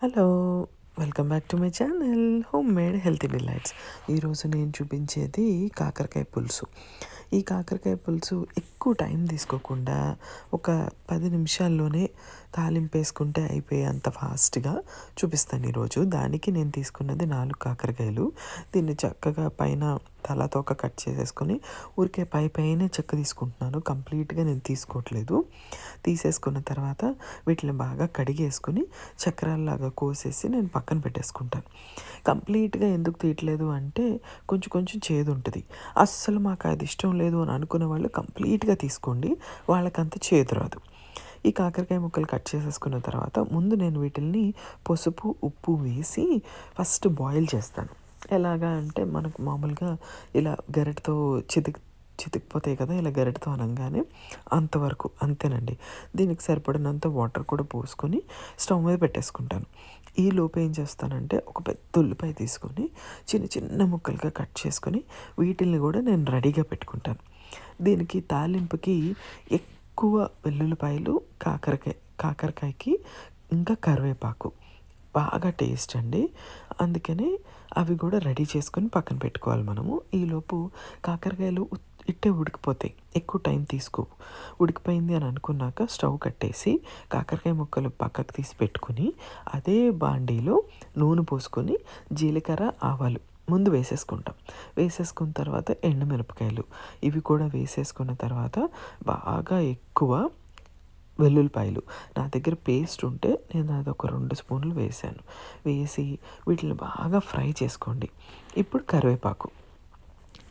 Hello! Welcome back to my channel home made healthy delights. ఈరోజు నేను చూపించేది కాకరకాయ పులుసు. ఈ కాకరకాయ పులుసు ఎక్కువ టైం తీసుకోకుండా ఒక 10 నిమిషాల్లోనే తాలింపేసుకుంటే అయిపోయేంత ఫాస్ట్‌గా చూపిస్తాను ఈరోజు. దానికి నేను తీసుకున్నది 4 కాకరకాయలు. దీన్ని చక్కగా పైన తల తోక కట్ చేసేసుకొని ఊరికే పైనే చెక్క తీసుకుంటున్నాను. కంప్లీట్‌గా నేను తీసుకోవట్లేదు. తీసేసుకున్న తర్వాత వీటిని బాగా కడిగేసుకొని చక్రాల్లాగా కోసేసి నేను పక్కన పెట్టేసుకుంటాను. కంప్లీట్‌గా ఎందుకు తీయట్లేదు అంటే కొంచెం కొంచెం చేదుంటది. అస్సలు మాకు అది ఇష్టం లేదు అని అనుకునే వాళ్ళు కంప్లీట్‌గా తీసుకోండి. వాళ్ళకంత చేదు రాదు. ఈ కాకరకాయ ముక్కలు కట్ చేసేసుకున్న తర్వాత ముందు నేను వీటిల్ని పసుపు, ఉప్పు వేసి ఫస్ట్ బాయిల్ చేస్తాను. ఎలాగా అంటే మనకు మామూలుగా ఇలా గరిటెతో చితికిపోతాయి కదా! ఇలా గరిటెతో అనంగానే అంతవరకు అంతేనండి. దీనికి సరిపడినంత వాటర్ కూడా పోసుకొని స్టవ్ మీద పెట్టేసుకుంటాను. ఈలోపు ఏం చేస్తానంటే ఒక పెద్ద ఉల్లిపాయ తీసుకొని చిన్న చిన్న ముక్కలుగా కట్ చేసుకొని వీటిల్ని కూడా నేను రెడీగా పెట్టుకుంటాను. దీనికి తాలింపుకి ఎక్కువ వెల్లుల్లిపాయలు, కాకరకాయకి ఇంకా కరివేపాకు బాగా టేస్ట్ అండి. అందుకని అవి కూడా రెడీ చేసుకొని పక్కన పెట్టుకోవాలి మనము. ఈలోపు కాకరకాయలు ఇట్టే ఉడికిపోతాయి. ఎక్కువ టైం తీసుకోవు. ఉడికిపోయింది అని అనుకున్నాక స్టవ్ కట్టేసి కాకరకాయ ముక్కలు పక్కకు తీసి పెట్టుకొని అదే బాండీలో నూనె పోసుకొని జీలకర్ర, ఆవాలు ముందు వేసేసుకుంటాం. వేసేసుకున్న తర్వాత ఎండుమిరపకాయలు ఇవి కూడా వేసేసుకున్న తర్వాత బాగా ఎక్కువ వెల్లుల్లిపాయలు నా దగ్గర పేస్ట్ ఉంటే నేను అదొక 2 స్పూన్లు వేసాను. వేసి వీటిని బాగా ఫ్రై చేసుకోండి. ఇప్పుడు కరివేపాకు.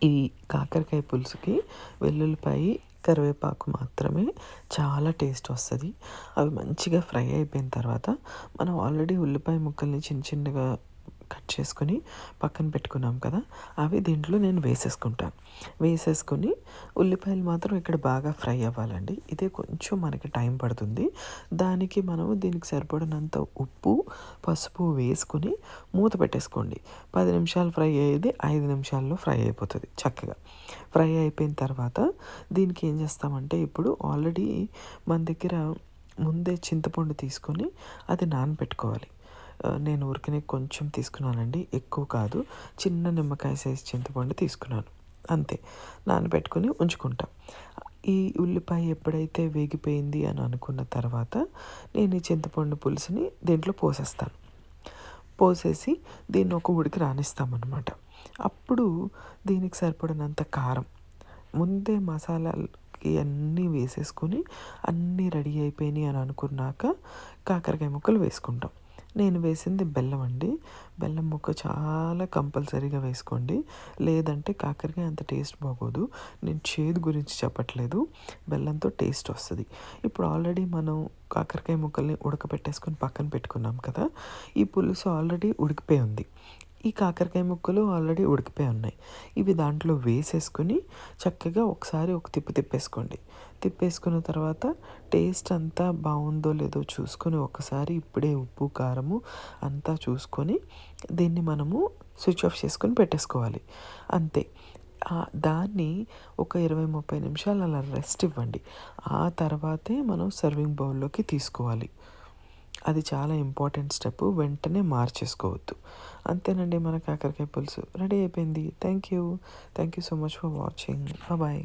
ఈ కాకరకాయ పులుసుకి వెల్లుల్లిపాయ, కరివేపాకు మాత్రమే చాలా టేస్ట్ వస్తది. అవి మంచిగా ఫ్రై అయిపోయిన తర్వాత మనం ఆల్రెడీ ఉల్లిపాయ ముక్కల్ని చిన్న చిన్నగా కట్ చేసుకొని పక్కన పెట్టుకున్నాం కదా! అవి దీంట్లో నేను వేసేసుకుంటాను. వేసేసుకొని ఉల్లిపాయలు మాత్రం ఇక్కడ బాగా ఫ్రై అవ్వాలండి. ఇదే కొంచెం మనకి టైం పడుతుంది. దానికి మనము దీనికి సరిపడినంత ఉప్పు, పసుపు వేసుకొని మూత పెట్టేసుకోండి. 10 నిమిషాలు ఫ్రై అయ్యేది 5 నిమిషాల్లో ఫ్రై అయిపోతుంది చక్కగా. ఫ్రై అయిపోయిన తర్వాత దీనికి ఏం చేస్తామంటే ఇప్పుడు ఆల్రెడీ మన దగ్గర ముందే చింతపండు తీసుకొని అది నానబెట్టుకోవాలి. నేను ఊరికనే కొంచెం తీసుకున్నానండి. ఎక్కువ కాదు. చిన్న నిమ్మకాయ సైజ్ చింతపండు తీసుకున్నాను. అంతే. నానబెట్టుకొని ఉంచుకుంటాం. ఈ ఉల్లిపాయ ఎప్పుడైతే వేగిపోయింది అని అనుకున్న తర్వాత నేను ఈ చింతపండు పులుసుని దీంట్లో పోసేస్తాను. పోసేసి దీన్ని ఒక ఉడికి రానిస్తామన్నమాట. అప్పుడు దీనికి సరిపడినంత కారం ముందే మసాలాలకి అన్నీ వేసేసుకొని అన్నీ రెడీ అయిపోయినాయి అని అనుకున్నాక కాకరకాయ ముక్కలు వేసుకుంటాం. నేను వేసింది బెల్లం అండి. బెల్లం ముక్క చాలా కంపల్సరీగా వేసుకోండి. లేదంటే కాకరకాయ అంత టేస్ట్ బాగోదు. నేను చేదు గురించి చెప్పట్లేదు. బెల్లంతో టేస్ట్ వస్తది. ఇప్పుడు ఆల్రెడీ మనం కాకరకాయ ముక్కల్ని ఉడకబెట్టేసుకొని పక్కన పెట్టుకున్నాం కదా! ఈ పులుసు ఆల్రెడీ ఉడికిపోయి ఉంది. ఈ కాకరకాయ ముక్కలు ఆల్రెడీ ఉడికిపోయి ఉన్నాయి. ఇవి దాంట్లో వేసేసుకొని చక్కగా ఒకసారి ఒక తిప్పేసుకోండి. తిప్పేసుకున్న తర్వాత టేస్ట్ అంతా బాగుందో లేదో చూసుకొని ఒకసారి ఇప్పుడే ఉప్పు, కారము అంతా చూసుకొని దీన్ని మనము స్విచ్ ఆఫ్ చేసుకొని పెట్టేసుకోవాలి. అంతే. దాన్ని ఒక 20, 30 నిమిషాలు అలా రెస్ట్ ఇవ్వండి. ఆ తర్వాతే మనం సర్వింగ్ బౌల్లోకి తీసుకోవాలి. అది చాలా ఇంపార్టెంట్ స్టెప్. వెంటనే మార్చేసుకోవద్దు. అంతేనండి మన కాకరకాయ పులుసు రెడీ అయిపోయింది. Thank you so much for watching. Bye.